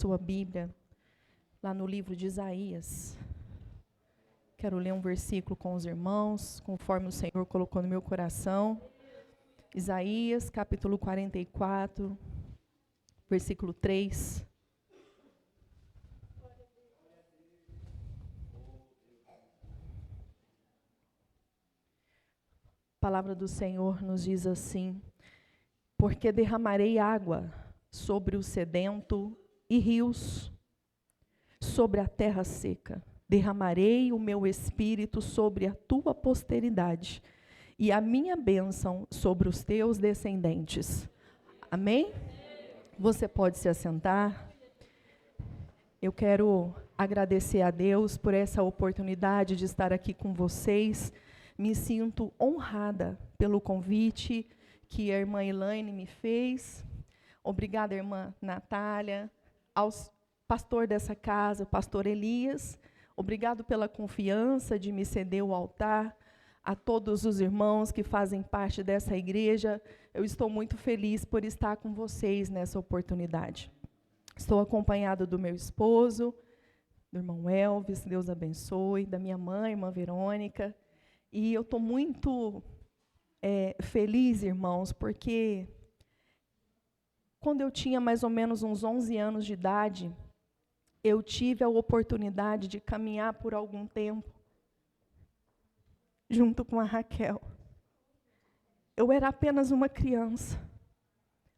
Sua Bíblia, lá no livro de Isaías. Quero ler um versículo com os irmãos, conforme o Senhor colocou no meu coração. Isaías, capítulo 44, versículo 3. A palavra do Senhor nos diz assim: porque derramarei água sobre o sedento e rios sobre a terra seca. Derramarei o meu espírito sobre a tua posteridade e a minha bênção sobre os teus descendentes. Amém? Você pode se assentar. Eu quero agradecer a Deus por essa oportunidade de estar aqui com vocês. Me sinto honrada pelo convite que a irmã Elaine me fez. Obrigada, irmã Natália, aos pastor dessa casa, o pastor Elias. Obrigado pela confiança de me ceder o altar. A todos os irmãos que fazem parte dessa igreja, eu estou muito feliz por estar com vocês nessa oportunidade. Estou acompanhado do meu esposo, do irmão Elvis, Deus abençoe, da minha mãe, irmã Verônica. E eu estou muito feliz, irmãos, porque quando eu tinha mais ou menos uns 11 anos de idade, eu tive a oportunidade de caminhar por algum tempo junto com a Raquel. Eu era apenas uma criança.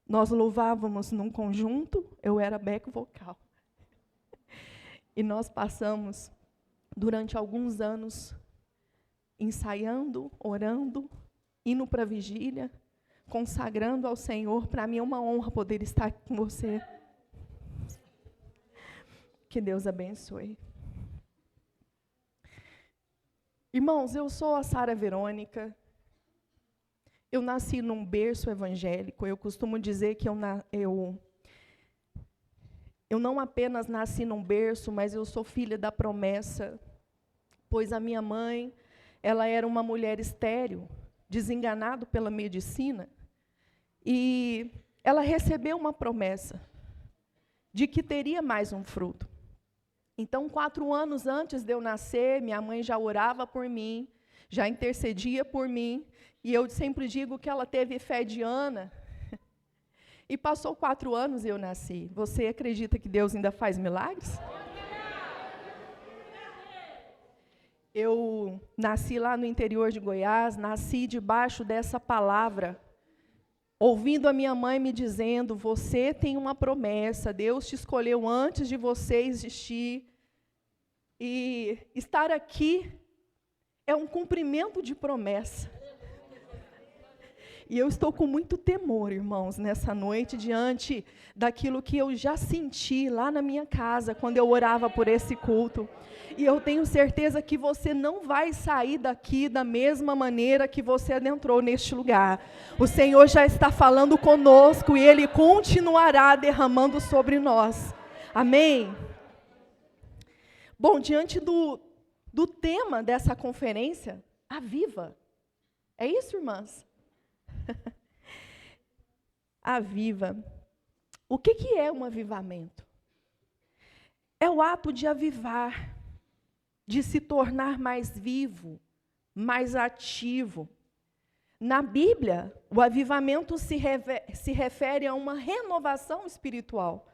Nós louvávamos num conjunto, eu era back vocal. E nós passamos durante alguns anos ensaiando, orando, indo para a vigília, consagrando ao Senhor. Para mim é uma honra poder estar aqui com você. Que Deus abençoe. Irmãos, eu sou a Sara Verônica. Eu nasci num berço evangélico. Eu costumo dizer que eu não apenas nasci num berço, mas eu sou filha da promessa. Pois a minha mãe, ela era uma mulher estéril, desenganada pela medicina, e ela recebeu uma promessa de que teria mais um fruto. Então, 4 anos antes de eu nascer, minha mãe já orava por mim, já intercedia por mim, e eu sempre digo que ela teve fé de Ana, e passou 4 anos e eu nasci. Você acredita que Deus ainda faz milagres? Eu nasci lá no interior de Goiás, nasci debaixo dessa palavra, ouvindo a minha mãe me dizendo: você tem uma promessa, Deus te escolheu antes de você existir, e estar aqui é um cumprimento de promessa. E eu estou com muito temor, irmãos, nessa noite, diante daquilo que eu já senti lá na minha casa, quando eu orava por esse culto. E eu tenho certeza que você não vai sair daqui da mesma maneira que você adentrou neste lugar. O Senhor já está falando conosco e Ele continuará derramando sobre nós. Amém? Bom, diante do tema dessa conferência, aviva. É isso, irmãs? Aviva. O que é um avivamento? É o ato de avivar, de se tornar mais vivo, mais ativo. Na Bíblia, o avivamento se refere a uma renovação espiritual,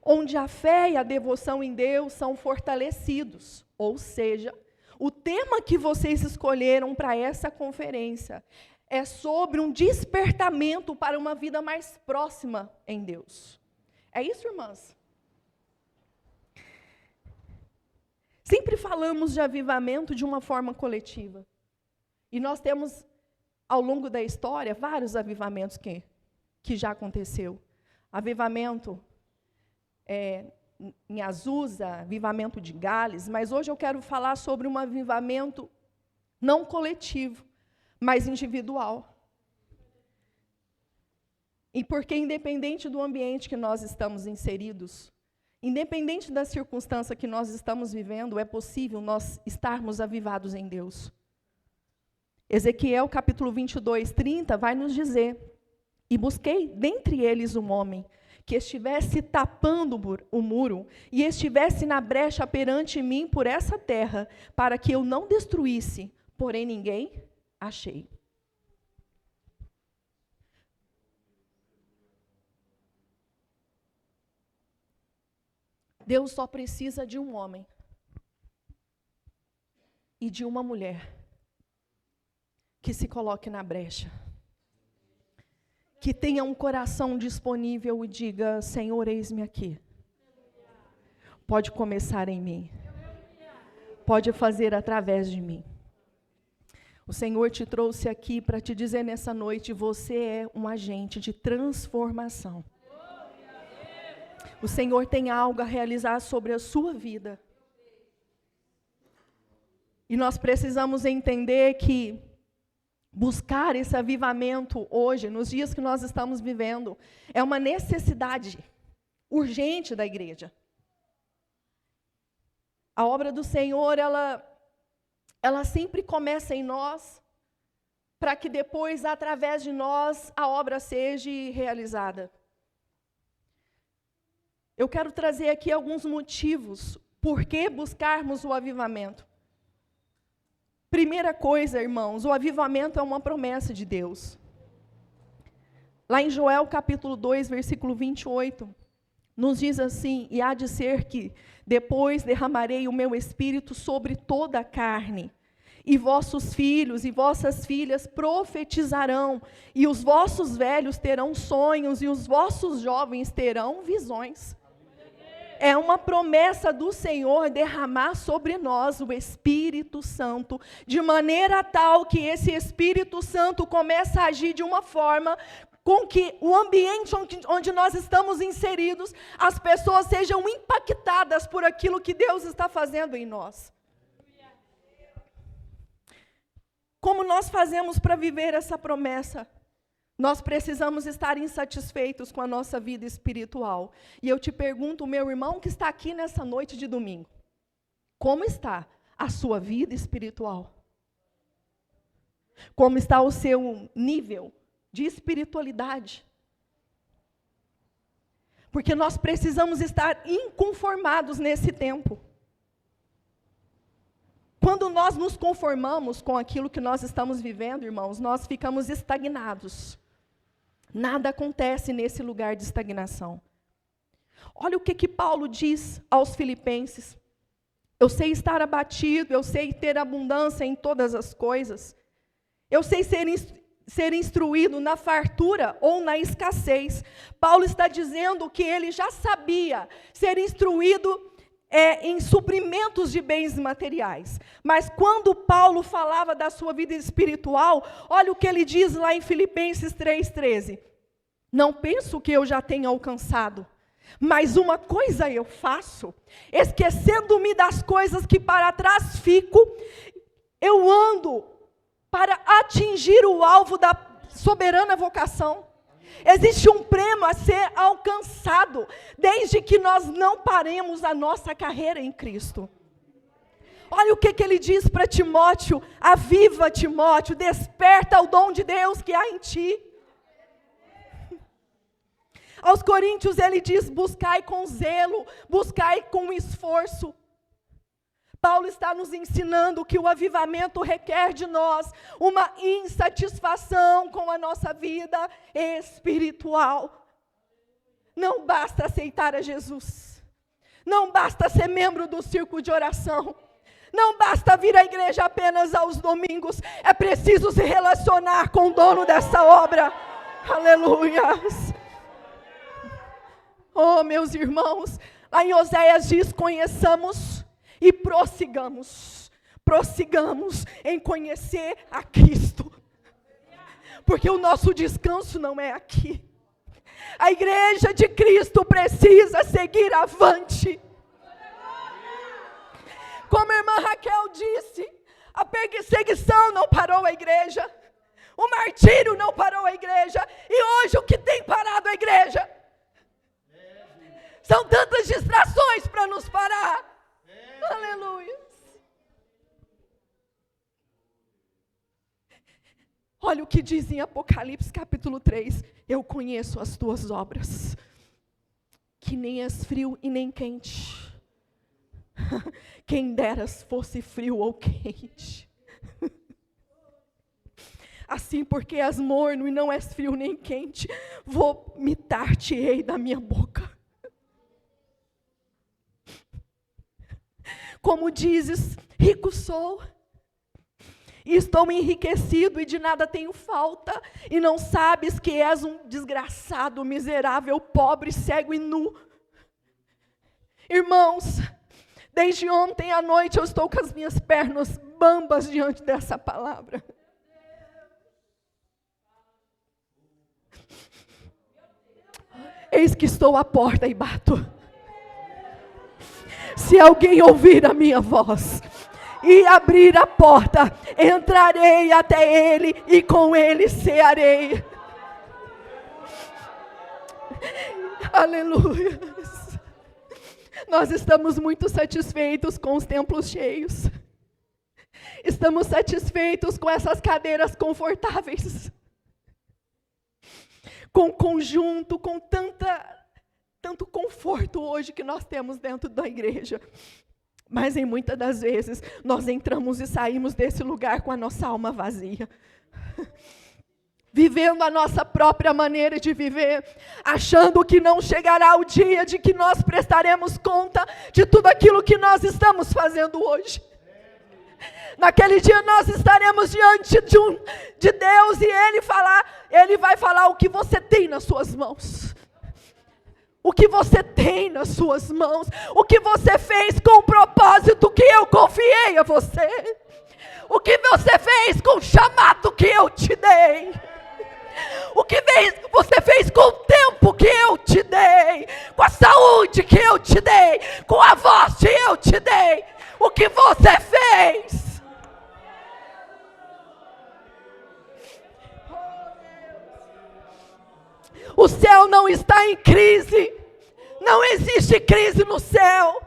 onde a fé e a devoção em Deus são fortalecidos. Ou seja, o tema que vocês escolheram para essa conferência é sobre um despertamento para uma vida mais próxima em Deus. É isso, irmãs? Sempre falamos de avivamento de uma forma coletiva. E nós temos, ao longo da história, vários avivamentos que já aconteceu. Avivamento em Azusa, avivamento de Gales, mas hoje eu quero falar sobre um avivamento não coletivo, mas individual. E porque, independente do ambiente que nós estamos inseridos, independente da circunstância que nós estamos vivendo, é possível nós estarmos avivados em Deus. Ezequiel, capítulo 22, 30, vai nos dizer: e busquei dentre eles um homem que estivesse tapando o muro e estivesse na brecha perante mim por essa terra, para que eu não destruísse, porém ninguém achei. Deus só precisa de um homem e de uma mulher que se coloque na brecha, que tenha um coração disponível e diga: Senhor, eis-me aqui. Pode começar em mim. Pode fazer através de mim. O Senhor te trouxe aqui para te dizer nessa noite: você é um agente de transformação. O Senhor tem algo a realizar sobre a sua vida. E nós precisamos entender que buscar esse avivamento hoje, nos dias que nós estamos vivendo, é uma necessidade urgente da igreja. A obra do Senhor, ela sempre começa em nós, para que depois, através de nós, a obra seja realizada. Eu quero trazer aqui alguns motivos por que buscarmos o avivamento. Primeira coisa, irmãos, o avivamento é uma promessa de Deus. Lá em Joel capítulo 2, versículo 28, nos diz assim: e há de ser que depois derramarei o meu espírito sobre toda a carne, e vossos filhos e vossas filhas profetizarão, e os vossos velhos terão sonhos, e os vossos jovens terão visões. É uma promessa do Senhor derramar sobre nós o Espírito Santo, de maneira tal que esse Espírito Santo começa a agir de uma forma com que o ambiente onde nós estamos inseridos, as pessoas sejam impactadas por aquilo que Deus está fazendo em nós. Como nós fazemos para viver essa promessa? Nós precisamos estar insatisfeitos com a nossa vida espiritual. E eu te pergunto, meu irmão que está aqui nessa noite de domingo, como está a sua vida espiritual? Como está o seu nível de espiritualidade? Porque nós precisamos estar inconformados nesse tempo. Quando nós nos conformamos com aquilo que nós estamos vivendo, irmãos, nós ficamos estagnados. Nada acontece nesse lugar de estagnação. Olha o que Paulo diz aos Filipenses: eu sei estar abatido, eu sei ter abundância em todas as coisas, eu sei ser instruído na fartura ou na escassez. Paulo está dizendo que ele já sabia ser instruído em suprimentos de bens materiais. Mas quando Paulo falava da sua vida espiritual, olha o que ele diz lá em Filipenses 3,13. Não penso que eu já tenha alcançado, mas uma coisa eu faço, esquecendo-me das coisas que para trás fico, eu ando para atingir o alvo da soberana vocação. Existe um prêmio a ser alcançado, desde que nós não paremos a nossa carreira em Cristo. Olha o que ele diz para Timóteo: aviva, Timóteo, desperta o dom de Deus que há em ti. Aos Coríntios ele diz: buscai com zelo, buscai com esforço. Paulo está nos ensinando que o avivamento requer de nós uma insatisfação com a nossa vida espiritual. Não basta aceitar a Jesus. Não basta ser membro do círculo de oração. Não basta vir à igreja apenas aos domingos. É preciso se relacionar com o dono dessa obra. Aleluias. Oh, meus irmãos, lá em Oséias diz: conheçamos e prossigamos em conhecer a Cristo, porque o nosso descanso não é aqui. A igreja de Cristo precisa seguir avante. Como a irmã Raquel disse, a perseguição não parou a igreja, o martírio não parou a igreja, e hoje o que tem parado a igreja? São tantas distrações para nos parar. Aleluia. Olha o que diz em Apocalipse capítulo 3. Eu conheço as tuas obras. que nem és frio e nem quente. Quem deras fosse frio ou quente. Assim, porque és morno e não és frio nem quente, vomitar-te-ei da minha boca. Como dizes, rico sou, e estou enriquecido e de nada tenho falta, e não sabes que és um desgraçado, miserável, pobre, cego e nu. Irmãos, desde ontem à noite eu estou com as minhas pernas bambas diante dessa palavra. Eis que estou à porta e bato. Se alguém ouvir a minha voz e abrir a porta, entrarei até ele e com ele cearei. Aleluia. Nós estamos muito satisfeitos com os templos cheios. Estamos satisfeitos com essas cadeiras confortáveis. Com conjunto, com tanto conforto hoje que nós temos dentro da igreja. Mas em muitas das vezes, nós entramos e saímos desse lugar com a nossa alma vazia. Vivendo a nossa própria maneira de viver, achando que não chegará o dia de que nós prestaremos conta de tudo aquilo que nós estamos fazendo hoje. Naquele dia nós estaremos diante de Deus e Ele vai falar o que você tem nas suas mãos. O que você tem nas suas mãos. O que você fez com o propósito que eu confiei a você. O que você fez com o chamado que eu te dei. O que você fez com o tempo que eu te dei. Com a saúde que eu te dei. Com a voz que eu te dei. O que você fez. O céu não está em crise. Não existe crise no céu.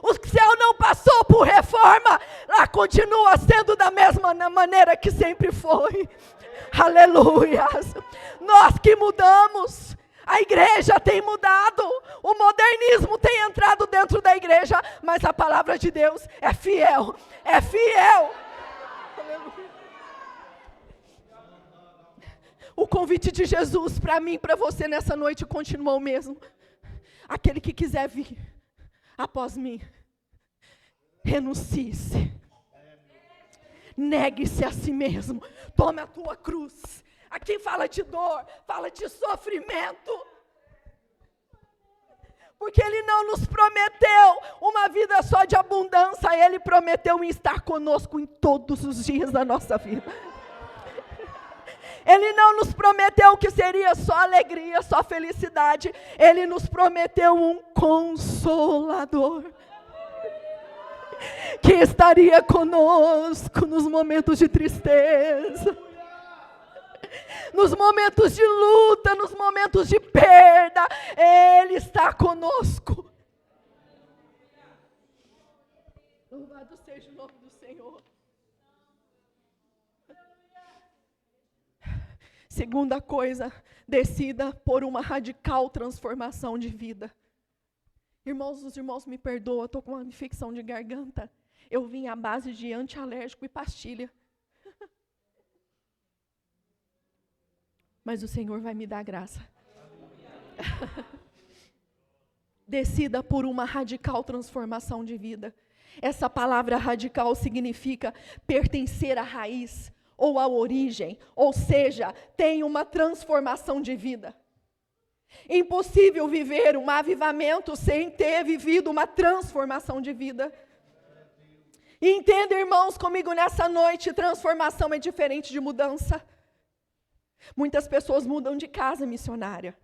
O céu não passou por reforma. Lá continua sendo da mesma maneira que sempre foi. Aleluia. Nós que mudamos. A igreja tem mudado. O modernismo tem entrado dentro da igreja. Mas a palavra de Deus é fiel. É fiel. Aleluia. O convite de Jesus para mim, para você nessa noite continua o mesmo. Aquele que quiser vir após mim, renuncie-se. Negue-se a si mesmo. Tome a tua cruz. Aqui fala de dor, fala de sofrimento. Porque Ele não nos prometeu uma vida só de abundância. Ele prometeu estar conosco em todos os dias da nossa vida. Ele não nos prometeu que seria só alegria, só felicidade. Ele nos prometeu um consolador. Que estaria conosco nos momentos de tristeza. Nos momentos de luta, nos momentos de perda. Ele está conosco. Louvado seja o nome do Senhor. Segunda coisa, decida por uma radical transformação de vida. Irmãos, os irmãos me perdoam, estou com uma infecção de garganta. Eu vim à base de antialérgico e pastilha. Mas o Senhor vai me dar graça. Decida por uma radical transformação de vida. Essa palavra radical significa pertencer à raiz. Ou a origem, ou seja, tem uma transformação de vida. Impossível viver um avivamento sem ter vivido uma transformação de vida. E entenda, irmãos, comigo nessa noite, transformação é diferente de mudança. Muitas pessoas mudam de casa missionária,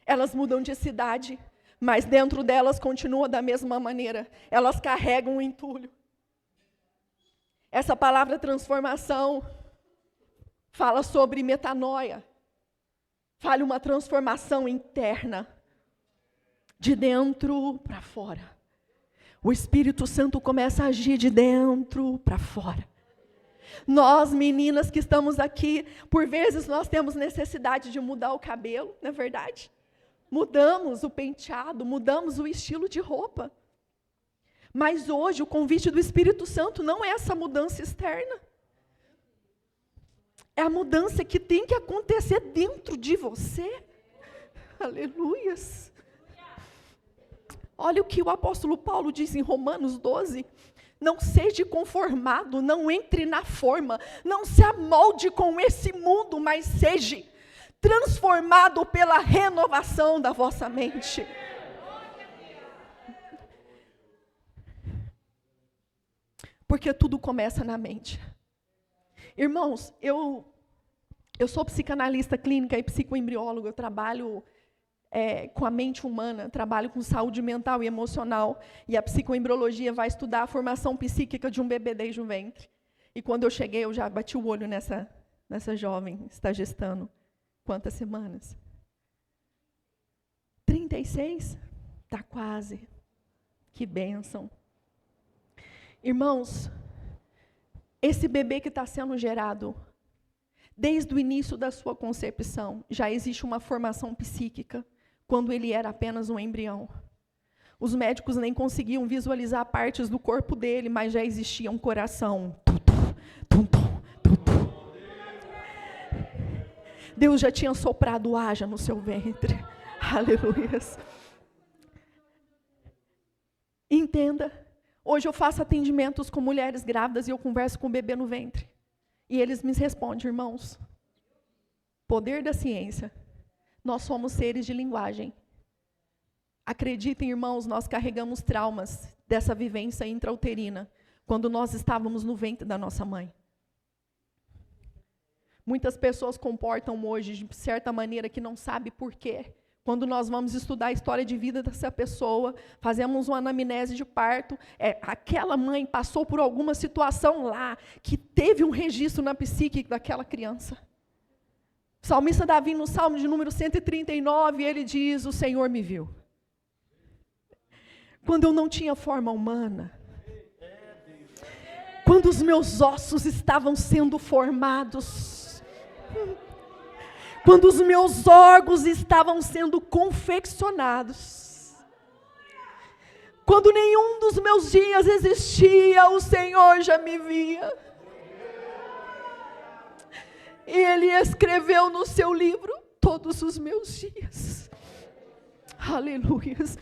elas mudam de cidade, mas dentro delas continua da mesma maneira, elas carregam um entulho. Essa palavra transformação fala sobre metanoia. Fala uma transformação interna. De dentro para fora. O Espírito Santo começa a agir de dentro para fora. Nós, meninas que estamos aqui, por vezes nós temos necessidade de mudar o cabelo, não é verdade? Mudamos o penteado, mudamos o estilo de roupa. Mas hoje o convite do Espírito Santo não é essa mudança externa. É a mudança que tem que acontecer dentro de você. Aleluias. Olha o que o apóstolo Paulo diz em Romanos 12. Não seja conformado, não entre na forma, não se amolde com esse mundo, mas seja transformado pela renovação da vossa mente. Porque tudo começa na mente. Irmãos, eu sou psicanalista clínica e psicoembrióloga, eu trabalho com a mente humana, trabalho com saúde mental e emocional, e a psicoembriologia vai estudar a formação psíquica de um bebê desde o ventre. E quando eu cheguei, eu já bati o olho nessa jovem, está gestando quantas semanas? 36? Está quase. Que bênção. Irmãos, esse bebê que está sendo gerado, desde o início da sua concepção, já existe uma formação psíquica, quando ele era apenas um embrião. Os médicos nem conseguiam visualizar partes do corpo dele, mas já existia um coração. Deus já tinha soprado haja no seu ventre. Aleluias. Entenda, hoje eu faço atendimentos com mulheres grávidas e eu converso com o bebê no ventre. E eles me respondem, irmãos, poder da ciência, nós somos seres de linguagem. Acreditem, irmãos, nós carregamos traumas dessa vivência intrauterina, quando nós estávamos no ventre da nossa mãe. Muitas pessoas comportam hoje de certa maneira que não sabe por quê. Quando nós vamos estudar a história de vida dessa pessoa, fazemos uma anamnese de parto, aquela mãe passou por alguma situação lá, que teve um registro na psique daquela criança. O salmista Davi, no Salmo de número 139, ele diz, o Senhor me viu. Quando eu não tinha forma humana, quando os meus ossos estavam sendo formados, quando os meus órgãos estavam sendo confeccionados, quando nenhum dos meus dias existia, o Senhor já me via. E Ele escreveu no seu livro todos os meus dias. Aleluias.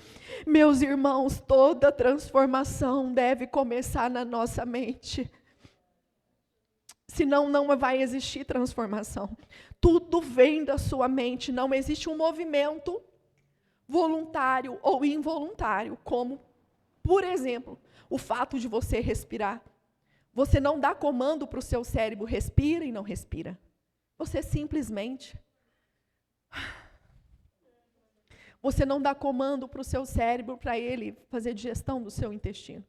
Meus irmãos, toda transformação deve começar na nossa mente. Senão não vai existir transformação. Tudo vem da sua mente. Não existe um movimento voluntário ou involuntário, como, por exemplo, o fato de você respirar. Você não dá comando para o seu cérebro, respira e não respira. Você simplesmente... Você não dá comando para o seu cérebro, para ele fazer digestão do seu intestino.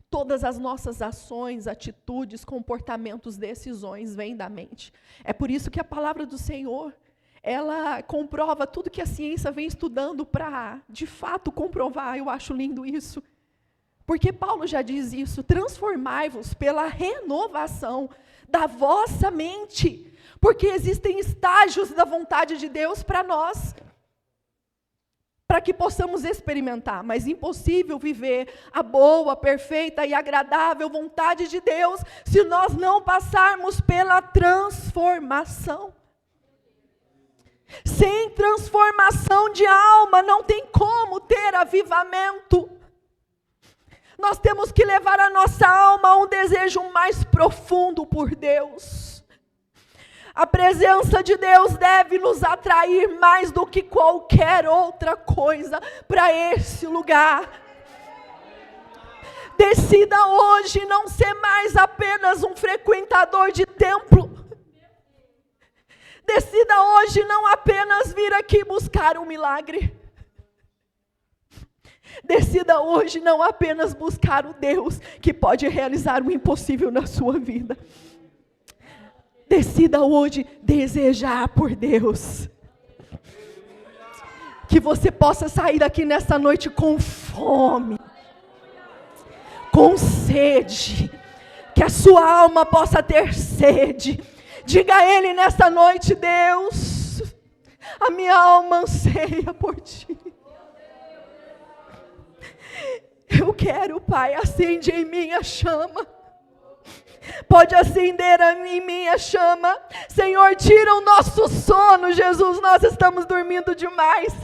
Todas as nossas ações, atitudes, comportamentos, decisões vêm da mente. É por isso que a palavra do Senhor, ela comprova tudo que a ciência vem estudando para, de fato, comprovar. Eu acho lindo isso. Porque Paulo já diz isso, transformai-vos pela renovação da vossa mente. Porque existem estágios da vontade de Deus para nós, para que possamos experimentar, mas impossível viver a boa, perfeita e agradável vontade de Deus, se nós não passarmos pela transformação. Sem transformação de alma, não tem como ter avivamento. Nós temos que levar a nossa alma a um desejo mais profundo por Deus. A presença de Deus deve nos atrair mais do que qualquer outra coisa para esse lugar. Decida hoje não ser mais apenas um frequentador de templo. Decida hoje não apenas vir aqui buscar um milagre. Decida hoje não apenas buscar o Deus que pode realizar o impossível na sua vida. Decida hoje desejar por Deus. Que você possa sair daqui nessa noite com fome, com sede. Que a sua alma possa ter sede. Diga a Ele nessa noite, Deus, A minha alma anseia por Ti. Eu quero, Pai, acende em mim a chama. Pode acender em mim a chama. Senhor, tira o nosso sono, Jesus, nós estamos dormindo demais.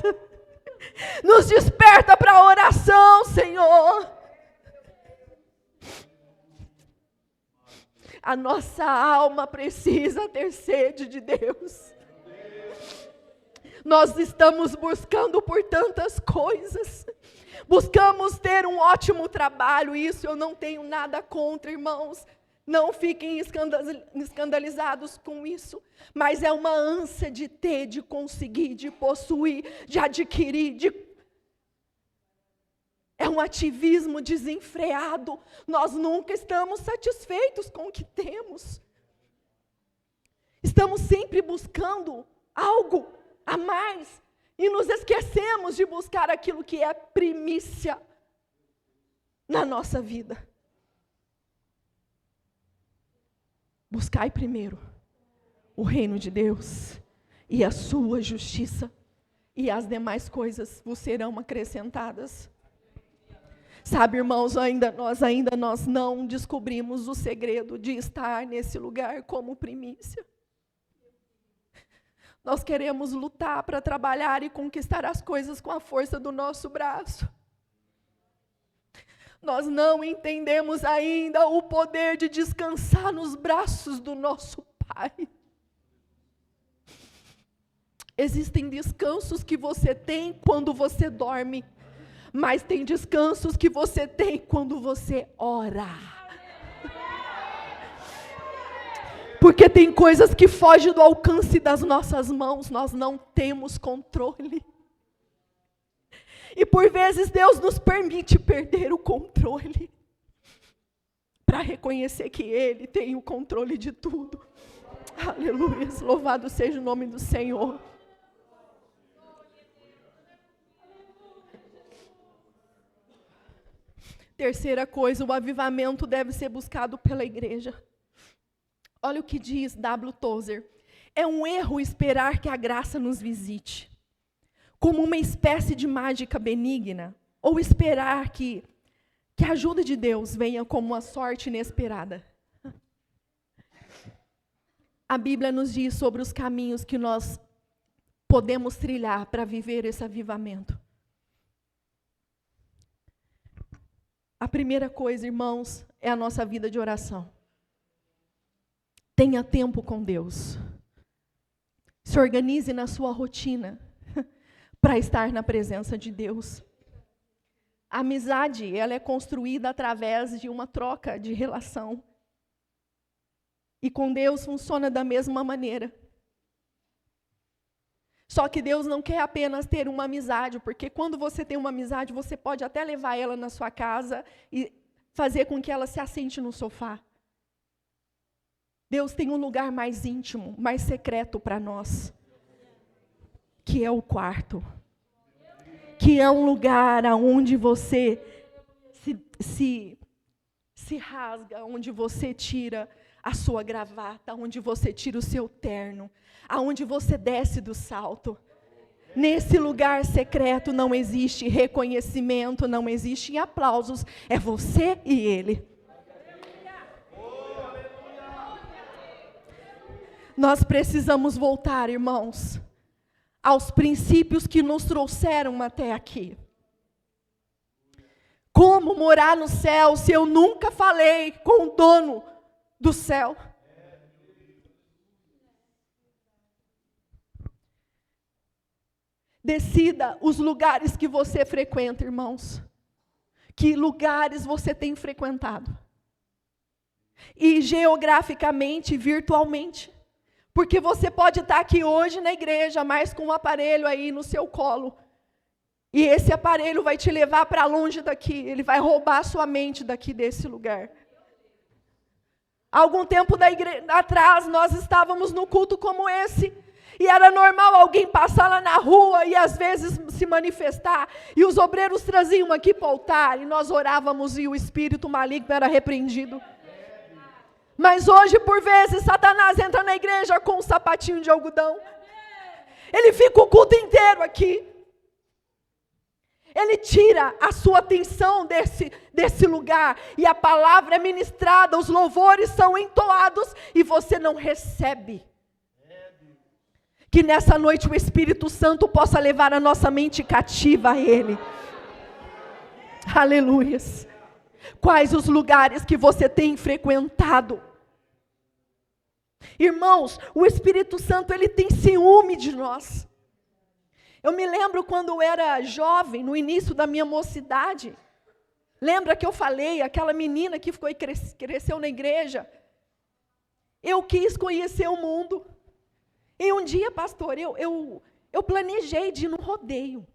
Nos desperta para a oração, Senhor. A nossa alma precisa ter sede de Deus. Nós estamos buscando por tantas coisas. Buscamos ter um ótimo trabalho, isso eu não tenho nada contra, irmãos. Não fiquem escandalizados com isso. Mas é uma ânsia de ter, de conseguir, de possuir, de adquirir. É um ativismo desenfreado. Nós nunca estamos satisfeitos com o que temos. Estamos sempre buscando algo a mais. E nos esquecemos de buscar aquilo que é primícia na nossa vida. Buscai primeiro o reino de Deus e a sua justiça, e as demais coisas vos serão acrescentadas. Sabe, irmãos, nós não descobrimos o segredo de estar nesse lugar como primícia. Nós queremos lutar para trabalhar e conquistar as coisas com a força do nosso braço. Nós não entendemos ainda o poder de descansar nos braços do nosso Pai. Existem descansos que você tem quando você dorme, mas tem descansos que você tem quando você ora. Porque tem coisas que fogem do alcance das nossas mãos, nós não temos controle. E por vezes Deus nos permite perder o controle, para reconhecer que Ele tem o controle de tudo. Aleluia, louvado seja o nome do Senhor. Terceira coisa, o avivamento deve ser buscado pela igreja. Olha o que diz W. Tozer. É um erro esperar que a graça nos visite, como uma espécie de mágica benigna, ou esperar que a ajuda de Deus venha como uma sorte inesperada. A Bíblia nos diz sobre os caminhos que nós podemos trilhar para viver esse avivamento. A primeira coisa, irmãos, é a nossa vida de oração. Tenha tempo com Deus. Se organize na sua rotina para estar na presença de Deus. A amizade, ela é construída através de uma troca de relação. E com Deus funciona da mesma maneira. Só que Deus não quer apenas ter uma amizade, porque quando você tem uma amizade, você pode até levar ela na sua casa e fazer com que ela se assente no sofá. Deus tem um lugar mais íntimo, mais secreto para nós, que é o quarto. Que é um lugar onde você se rasga, onde você tira a sua gravata, onde você tira o seu terno, aonde você desce do salto. Nesse lugar secreto não existe reconhecimento, não existe aplausos, é você e Ele. Nós precisamos voltar, irmãos, aos princípios que nos trouxeram até aqui. Como morar no céu se eu nunca falei com o dono do céu? Decida os lugares que você frequenta, irmãos. Que lugares você tem frequentado? E geograficamente, virtualmente. Porque você pode estar aqui hoje na igreja, mas com um aparelho aí no seu colo. E esse aparelho vai te levar para longe daqui. Ele vai roubar a sua mente daqui desse lugar. Algum tempo atrás, nós estávamos num culto como esse. E era normal alguém passar lá na rua e às vezes se manifestar. E os obreiros traziam aqui para o altar. E nós orávamos e o espírito maligno era repreendido. Mas hoje, por vezes, Satanás entra na igreja com um sapatinho de algodão. Ele fica o culto inteiro aqui. Ele tira a sua atenção desse lugar. E a palavra é ministrada, os louvores são entoados e você não recebe. Que nessa noite o Espírito Santo possa levar a nossa mente cativa a Ele. Aleluias. Quais os lugares que você tem frequentado? Irmãos, o Espírito Santo, ele tem ciúme de nós. Eu me lembro quando eu era jovem, no início da minha mocidade. Lembra que eu falei, aquela menina que ficou e cresceu na igreja? Eu quis conhecer o mundo. E um dia, pastor, eu planejei de ir no rodeio.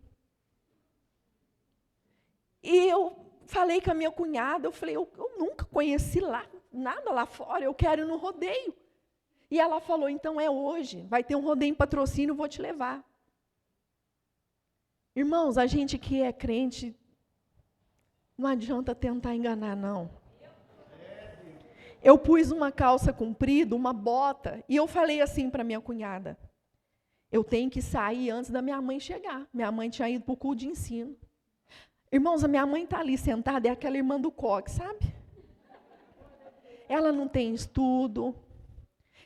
E eu falei com a minha cunhada, eu falei, eu nunca conheci nada lá fora, eu quero ir no rodeio. E ela falou, então é hoje, vai ter um rodeio em Patrocínio, vou te levar. Irmãos, a gente que é crente, não adianta tentar enganar, não. Eu pus uma calça comprida, uma bota, e eu falei assim para minha cunhada, eu tenho que sair antes da minha mãe chegar. Minha mãe tinha ido para o culto de ensino. Irmãos, a minha mãe está ali sentada, é aquela irmã do coque, sabe? Ela não tem estudo,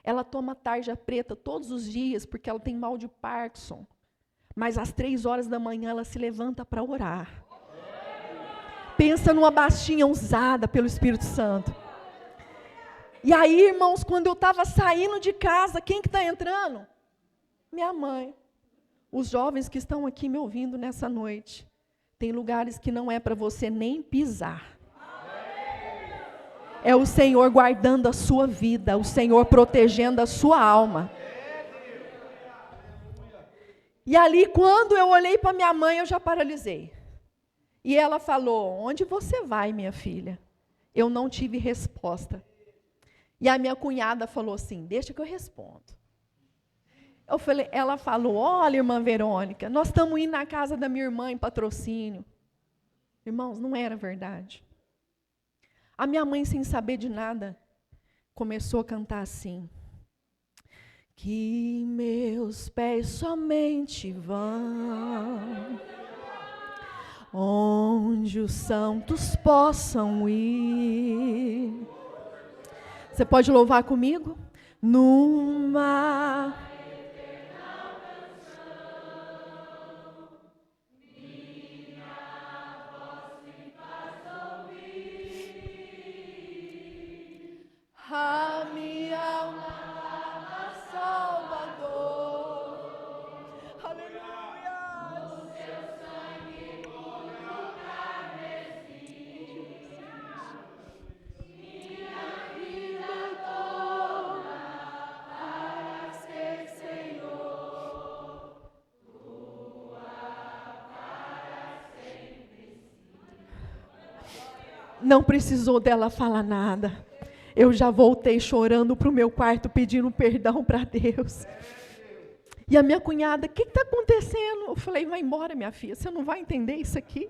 ela toma tarja preta todos os dias, porque ela tem mal de Parkinson. Mas às 3h da manhã ela se levanta para orar. Pensa numa baixinha usada pelo Espírito Santo. E aí, irmãos, quando eu estava saindo de casa, quem que está entrando? Minha mãe. Os jovens que estão aqui me ouvindo nessa noite, tem lugares que não é para você nem pisar. É o Senhor guardando a sua vida, o Senhor protegendo a sua alma. E ali, quando eu olhei para minha mãe, eu já paralisei. E ela falou, onde você vai, minha filha? Eu não tive resposta. E a minha cunhada falou assim, deixa que eu respondo. Ela falou, olha, irmã Verônica, nós estamos indo na casa da minha irmã em Patrocínio. Irmãos, não era verdade. A minha mãe, sem saber de nada, começou a cantar assim. Que meus pés somente vão onde os santos possam ir. Você pode louvar comigo? Numa eterna canção, minha voz me faz ouvir. A minha alma Salvador. Aleluia. O seu sangue como carmesim. Minha vida toda para ser Senhor. Tua para sempre. Não precisou dela falar nada. Eu já voltei chorando para o meu quarto, pedindo perdão para Deus. E a minha cunhada, o que está acontecendo? Eu falei, vai embora, minha filha, você não vai entender isso aqui.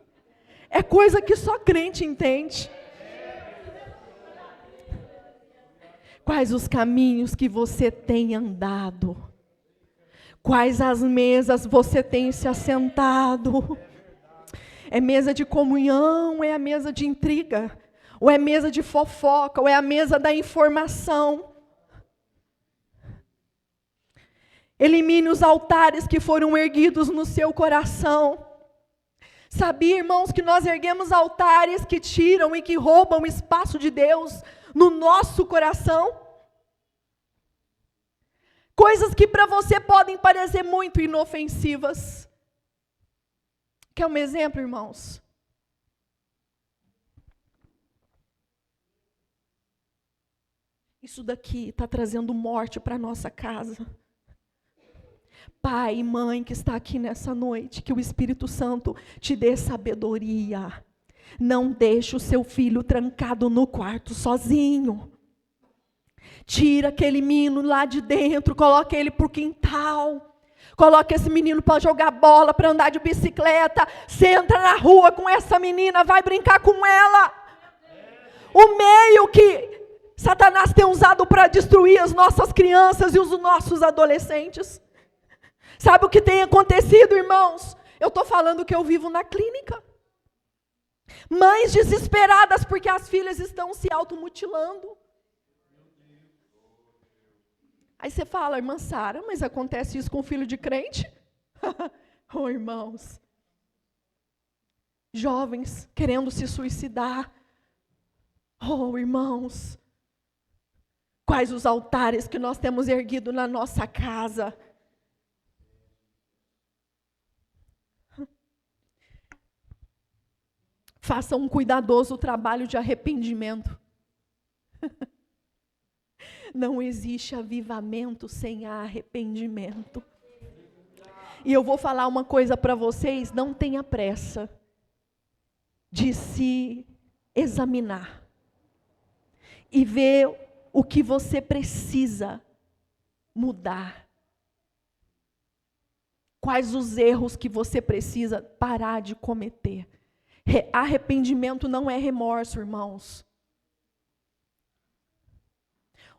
É coisa que só crente entende. Quais os caminhos que você tem andado? Quais as mesas você tem se assentado? É mesa de comunhão, é a mesa de intriga? Ou é mesa de fofoca, ou é a mesa da informação? Elimine os altares que foram erguidos no seu coração. Sabia, irmãos, que nós erguemos altares que tiram e que roubam o espaço de Deus no nosso coração? Coisas que para você podem parecer muito inofensivas. Quer um exemplo, irmãos? Isso daqui está trazendo morte para a nossa casa. Pai e mãe que está aqui nessa noite, que o Espírito Santo te dê sabedoria. Não deixe o seu filho trancado no quarto sozinho. Tira aquele menino lá de dentro, coloca ele para o quintal. Coloca esse menino para jogar bola, para andar de bicicleta. Você entra na rua com essa menina, vai brincar com ela. O meio que Satanás tem usado para destruir as nossas crianças e os nossos adolescentes. Sabe o que tem acontecido, irmãos? Eu estou falando que eu vivo na clínica. Mães desesperadas porque as filhas estão se automutilando. Aí você fala, irmã Sara, mas acontece isso com filho de crente? Oh, irmãos. Jovens querendo se suicidar. Oh, irmãos. Quais os altares que nós temos erguido na nossa casa? Faça um cuidadoso trabalho de arrependimento. Não existe avivamento sem arrependimento. E eu vou falar uma coisa para vocês, não tenha pressa de se examinar e ver o que você precisa mudar. Quais os erros que você precisa parar de cometer. Arrependimento não é remorso, irmãos.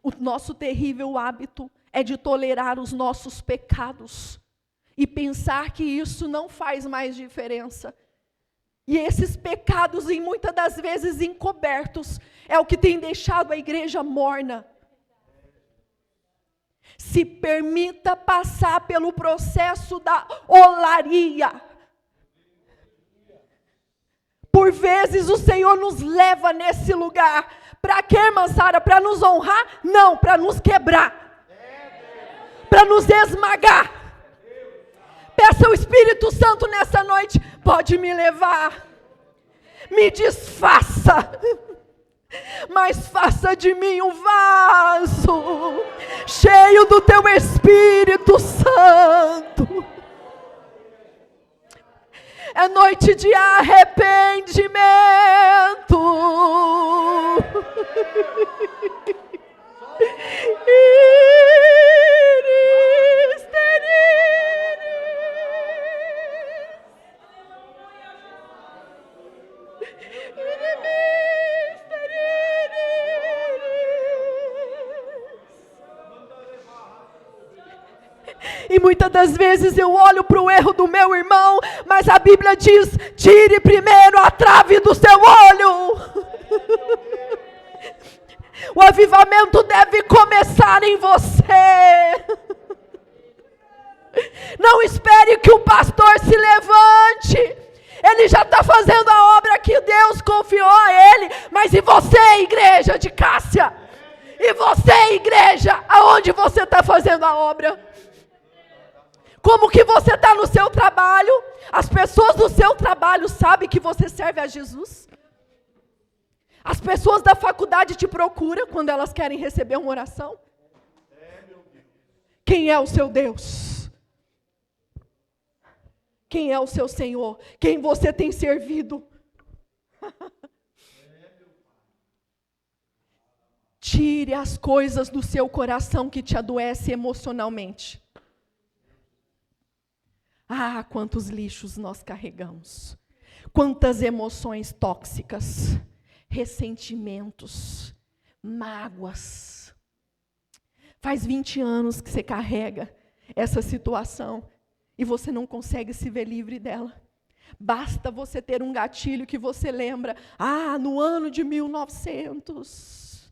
O nosso terrível hábito é de tolerar os nossos pecados e pensar que isso não faz mais diferença. E esses pecados, e muitas das vezes encobertos, é o que tem deixado a igreja morna. Se permita passar pelo processo da olaria. Por vezes o Senhor nos leva nesse lugar. Para quê, irmã Sara? Para nos honrar? Não, para nos quebrar. Para nos esmagar. Peça ao Espírito Santo nessa noite, pode me levar. Me desfaça. Mas faça de mim um vaso cheio do teu Espírito Santo. É noite de arrependimento. E muitas das vezes eu olho para o erro do meu irmão, mas a Bíblia diz, tire primeiro a trave do seu olho. O avivamento deve começar em você. Não espere que o pastor se levante. Ele já está fazendo a obra que Deus confiou a ele. Mas e você, igreja de Cássia? E você, igreja, aonde você está fazendo a obra? Como que você está no seu trabalho? As pessoas do seu trabalho sabem que você serve a Jesus? As pessoas da faculdade te procuram quando elas querem receber uma oração? Quem é o seu Deus? Quem é o seu Senhor? Quem você tem servido? Tire as coisas do seu coração que te adoecem emocionalmente. Ah, quantos lixos nós carregamos. Quantas emoções tóxicas, ressentimentos, mágoas. Faz 20 anos que você carrega essa situação e você não consegue se ver livre dela. Basta você ter um gatilho que você lembra, no ano de 1900,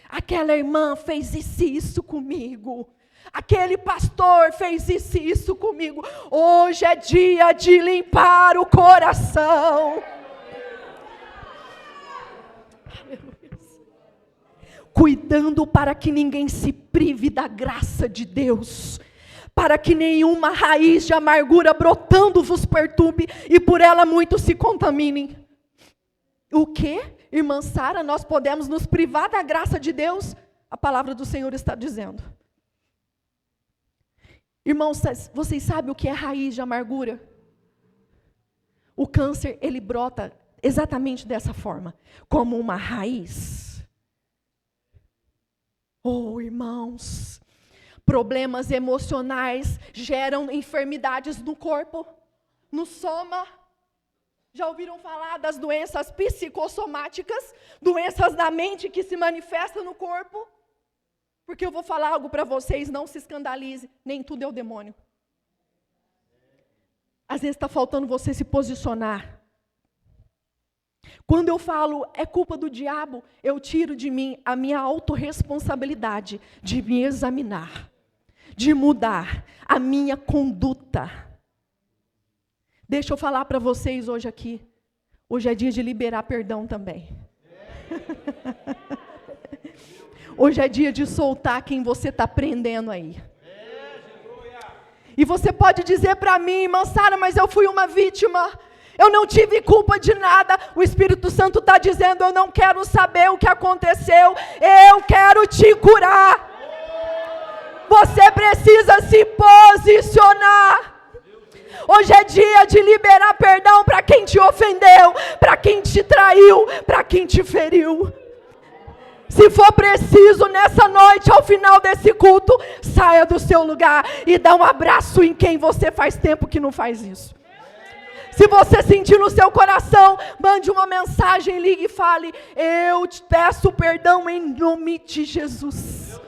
aquela irmã fez isso comigo. Aquele pastor fez isso comigo. Hoje é dia de limpar o coração. Cuidando para que ninguém se prive da graça de Deus. Para que nenhuma raiz de amargura brotando vos perturbe e por ela muitos se contaminem. O quê? Irmã Sara, nós podemos nos privar da graça de Deus? A palavra do Senhor está dizendo. Irmãos, vocês sabem o que é raiz de amargura? O câncer, ele brota exatamente dessa forma, como uma raiz. Oh, irmãos, problemas emocionais geram enfermidades no corpo, no soma. Já ouviram falar das doenças psicossomáticas, doenças da mente que se manifestam no corpo? Porque eu vou falar algo para vocês, não se escandalize, nem tudo é o demônio. Às vezes está faltando você se posicionar. Quando eu falo é culpa do diabo, eu tiro de mim a minha autorresponsabilidade de me examinar, de mudar a minha conduta. Deixa eu falar para vocês hoje aqui. Hoje é dia de liberar perdão também. Hoje é dia de soltar quem você está prendendo aí. E você pode dizer para mim, irmã Sara, mas eu fui uma vítima. Eu não tive culpa de nada. O Espírito Santo está dizendo, eu não quero saber o que aconteceu. Eu quero te curar. Você precisa se posicionar. Hoje é dia de liberar perdão para quem te ofendeu, para quem te traiu, para quem te feriu. Se for preciso, nessa noite, ao final desse culto, saia do seu lugar e dá um abraço em quem você faz tempo que não faz isso. Se você sentir no seu coração, mande uma mensagem, ligue e fale, eu te peço perdão em nome de Jesus.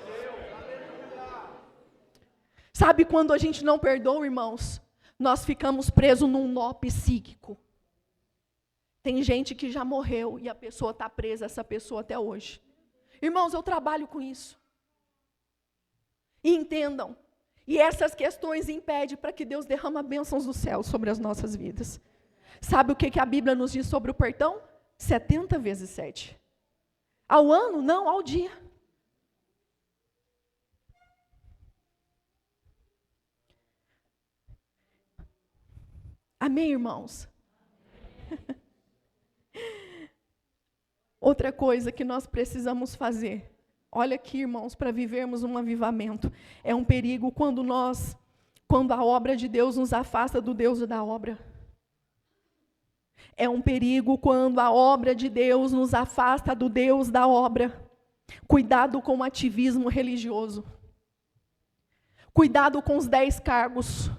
Sabe quando a gente não perdoa, irmãos? Nós ficamos presos num nó psíquico. Tem gente que já morreu e a pessoa está presa, essa pessoa até hoje. Irmãos, eu trabalho com isso. E entendam. E essas questões impedem para que Deus derrame bênçãos do céu sobre as nossas vidas. Sabe o que a Bíblia nos diz sobre o perdão? 70 vezes 7. Ao ano? Não, ao dia. Amém, irmãos? Outra coisa que nós precisamos fazer, olha aqui, irmãos, para vivermos um avivamento, é um perigo quando a obra de Deus nos afasta do Deus da obra. É um perigo quando a obra de Deus nos afasta do Deus da obra. Cuidado com o ativismo religioso. Cuidado com os 10 cargos.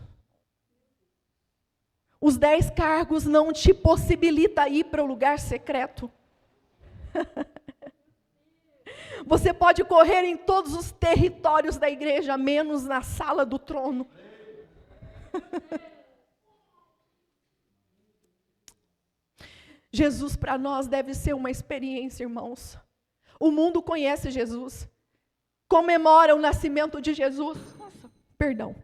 Os 10 cargos não te possibilitam ir para o lugar secreto. Você pode correr em todos os territórios da igreja, menos na sala do trono. Jesus para nós deve ser uma experiência, irmãos. O mundo conhece Jesus, comemora o nascimento de Jesus. Perdão.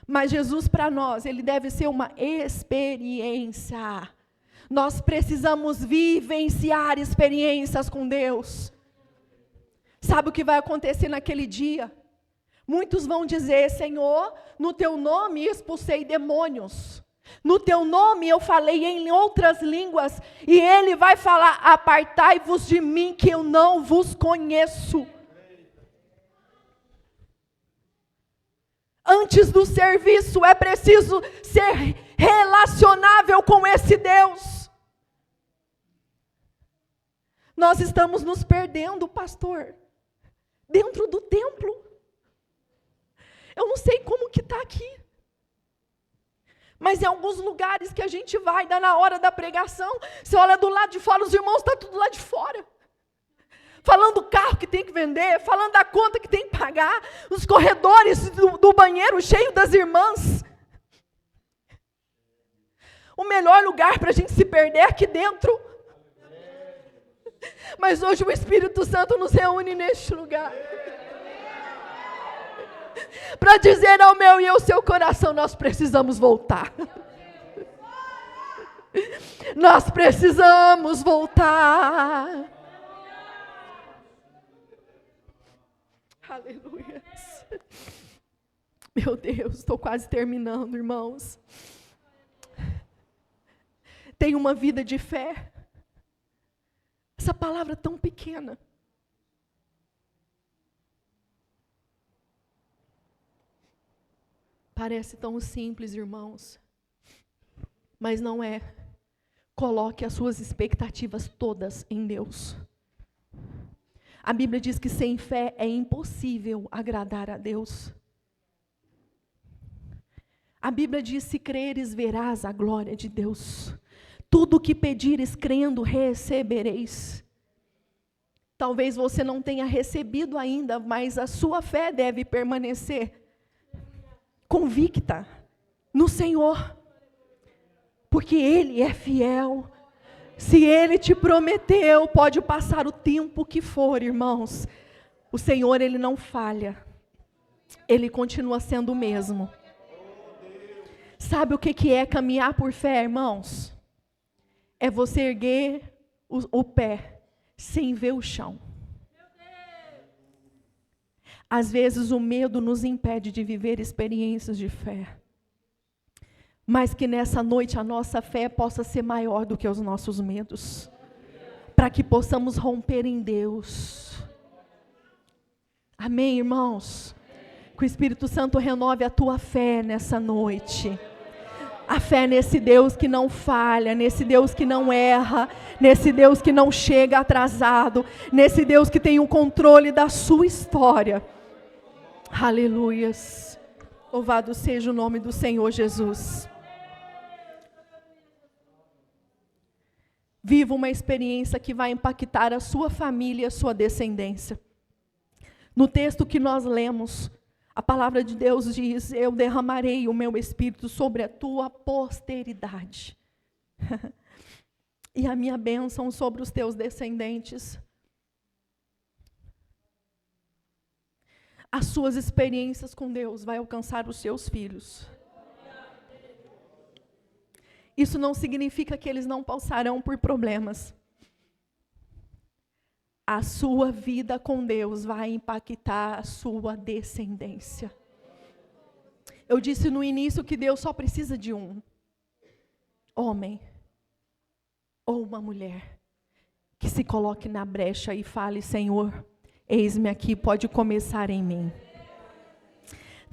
Mas Jesus para nós, ele deve ser uma experiência. Nós precisamos vivenciar experiências com Deus. Sabe o que vai acontecer naquele dia? Muitos vão dizer, Senhor, no teu nome expulsei demônios. No teu nome eu falei em outras línguas. E ele vai falar, apartai-vos de mim que eu não vos conheço. Antes do serviço é preciso ser relacionável com esse Deus. Nós estamos nos perdendo, pastor, dentro do templo. Eu não sei como que está aqui. Mas em alguns lugares que a gente vai, dá na hora da pregação, você olha do lado de fora, os irmãos estão tudo lá de fora. Falando do carro que tem que vender, falando da conta que tem que pagar, os corredores do banheiro cheio das irmãs. O melhor lugar para a gente se perder é aqui dentro. Mas hoje o Espírito Santo nos reúne neste lugar. Para dizer ao meu e ao seu coração, nós precisamos voltar. Nós precisamos voltar. Aleluia. Meu Deus, estou quase terminando, irmãos. Tem uma vida de fé. Essa palavra tão pequena. Parece tão simples, irmãos. Mas não é. Coloque as suas expectativas todas em Deus. A Bíblia diz que sem fé é impossível agradar a Deus. A Bíblia diz, se creres, verás a glória de Deus. Tudo o que pedires, crendo, recebereis. Talvez você não tenha recebido ainda, mas a sua fé deve permanecer. convicta no Senhor, porque Ele é fiel. Se Ele te prometeu, pode passar o tempo que for, irmãos, o Senhor, Ele não falha, Ele continua sendo o mesmo. Sabe o que é caminhar por fé, irmãos? É você erguer o pé sem ver o chão. Às vezes o medo nos impede de viver experiências de fé. Mas que nessa noite a nossa fé possa ser maior do que os nossos medos. Para que possamos romper em Deus. Amém, irmãos? Que o Espírito Santo renove a tua fé nessa noite. A fé nesse Deus que não falha, nesse Deus que não erra, nesse Deus que não chega atrasado, nesse Deus que tem o controle da sua história. Aleluias. Louvado seja o nome do Senhor Jesus. Viva uma experiência que vai impactar a sua família e a sua descendência. No texto que nós lemos, a palavra de Deus diz: eu derramarei o meu espírito sobre a tua posteridade. E a minha bênção sobre os teus descendentes. As suas experiências com Deus vai alcançar os seus filhos. Isso não significa que eles não passarão por problemas. A sua vida com Deus vai impactar a sua descendência. Eu disse no início que Deus só precisa de um homem ou uma mulher que se coloque na brecha e fale: Senhor, eis-me aqui, pode começar em mim.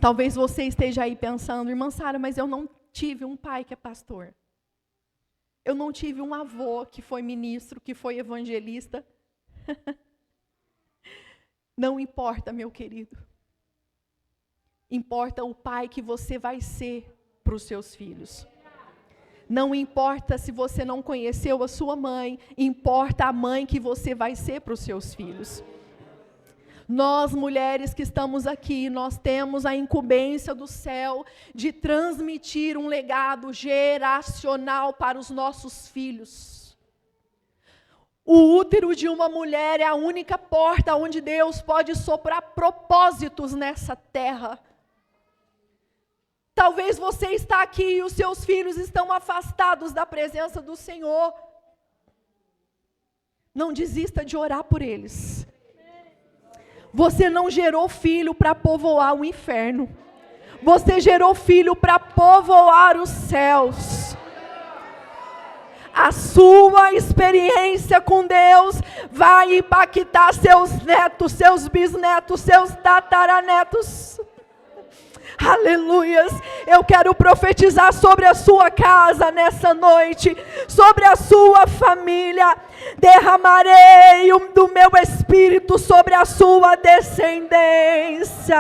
Talvez você esteja aí pensando: irmã Sara, mas eu não tive um pai que é pastor. Eu não tive um avô que foi ministro, que foi evangelista. Não importa, meu querido. Importa o pai que você vai ser para os seus filhos. Não importa se você não conheceu a sua mãe, importa a mãe que você vai ser para os seus filhos. Nós, mulheres que estamos aqui, nós temos a incumbência do céu de transmitir um legado geracional para os nossos filhos. O útero de uma mulher é a única porta onde Deus pode soprar propósitos nessa terra. Talvez você está aqui e os seus filhos estão afastados da presença do Senhor. Não desista de orar por eles. Você não gerou filho para povoar o inferno. Você gerou filho para povoar os céus. A sua experiência com Deus vai impactar seus netos, seus bisnetos, seus tataranetos. Aleluias. Eu quero profetizar sobre a sua casa nessa noite, sobre a sua família. Derramarei do meu espírito sobre a sua descendência.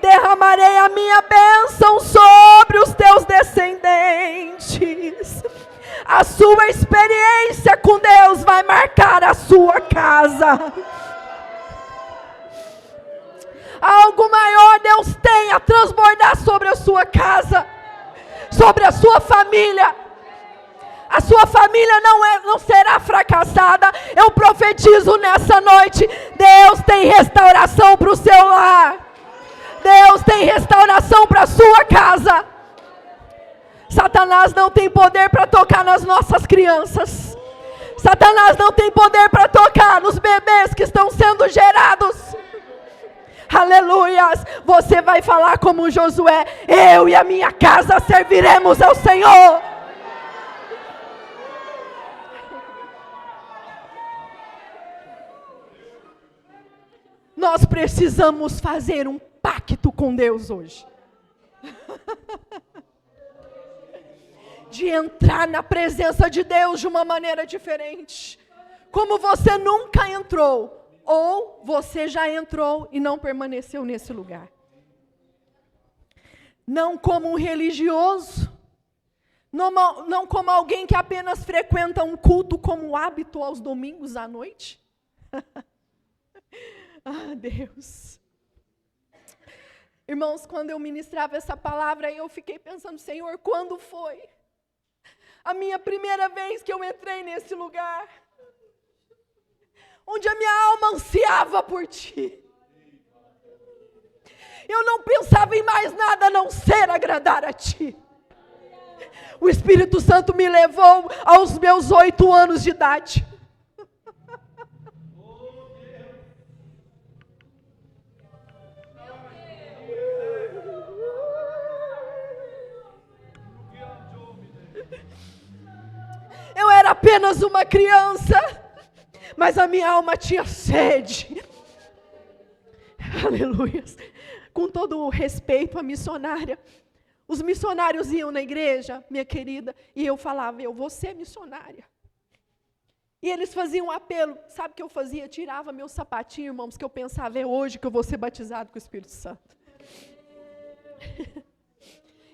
Derramarei a minha bênção sobre os teus descendentes. A sua experiência com Deus vai marcar a sua casa. Algo maior Deus tem a transbordar sobre a sua casa, sobre a sua família. A sua família não será fracassada. Eu profetizo nessa noite: Deus tem restauração para o seu lar. Deus tem restauração para a sua casa. Satanás não tem poder para tocar nas nossas crianças. Satanás não tem poder para tocar nos bebês que estão sendo gerados. Aleluias. Você vai falar como Josué: eu e a minha casa serviremos ao Senhor. Nós precisamos fazer um pacto com Deus hoje. De entrar na presença de Deus de uma maneira diferente. Como você nunca entrou. Ou você já entrou e não permaneceu nesse lugar. Não como um religioso. Não como alguém que apenas frequenta um culto como hábito aos domingos à noite. Ah, Deus. Irmãos, quando eu ministrava essa palavra, eu fiquei pensando, Senhor, quando foi a minha primeira vez que eu entrei nesse lugar, onde a minha alma ansiava por Ti. Eu não pensava em mais nada a não ser agradar a Ti. O Espírito Santo me levou aos meus 8 anos de idade. Eu era apenas uma criança, mas a minha alma tinha sede. Aleluia. Com todo o respeito à missionária, os missionários iam na igreja, minha querida, e eu falava, eu vou ser missionária. E eles faziam um apelo, sabe o que eu fazia? Tirava meu sapatinho, irmãos, que eu pensava, é hoje que eu vou ser batizado com o Espírito Santo.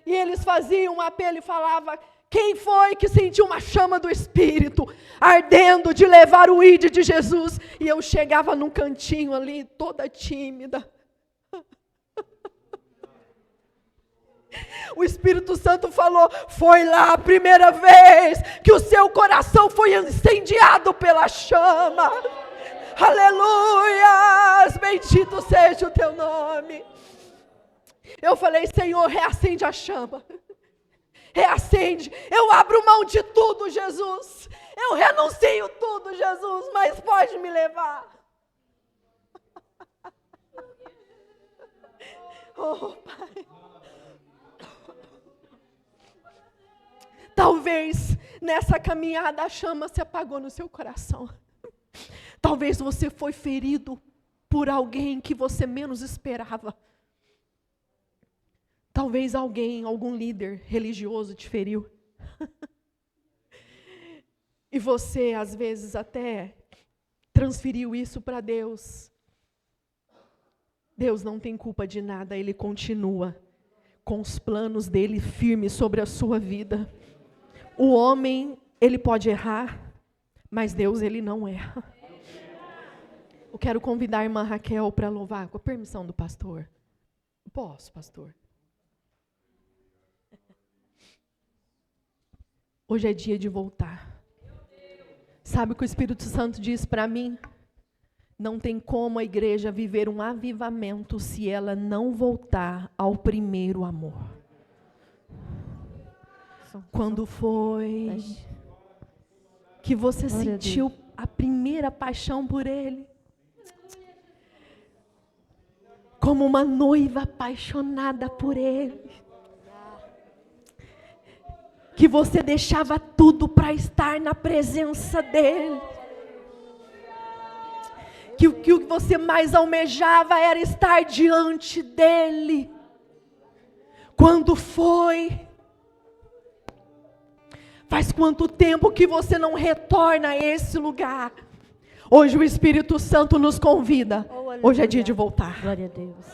E eles faziam um apelo e falavam, quem foi que sentiu uma chama do Espírito ardendo de levar o ID de Jesus? E eu chegava num cantinho ali, toda tímida. O Espírito Santo falou, foi lá a primeira vez que o seu coração foi incendiado pela chama. Aleluias, bendito seja o teu nome. Eu falei, Senhor, reacende a chama. Reacende, eu abro mão de tudo, Jesus. Eu renuncio tudo, Jesus, mas pode me levar. Oh, Pai. Talvez nessa caminhada a chama se apagou no seu coração. Talvez você foi ferido por alguém que você menos esperava. Talvez algum líder religioso te feriu. E você, às vezes, até transferiu isso para Deus. Deus não tem culpa de nada, Ele continua com os planos dEle firmes sobre a sua vida. O homem, ele pode errar, mas Deus, Ele não erra. Eu quero convidar a irmã Raquel para louvar, com a permissão do pastor. Posso, pastor? Hoje é dia de voltar. Sabe o que o Espírito Santo diz para mim? Não tem como a igreja viver um avivamento se ela não voltar ao primeiro amor. Quando foi que você sentiu a primeira paixão por Ele? Como uma noiva apaixonada por Ele. Que você deixava tudo para estar na presença dEle. Que o que você mais almejava era estar diante dEle. Quando foi? Faz quanto tempo que você não retorna a esse lugar? Hoje o Espírito Santo nos convida. Hoje é dia de voltar. Glória a Deus.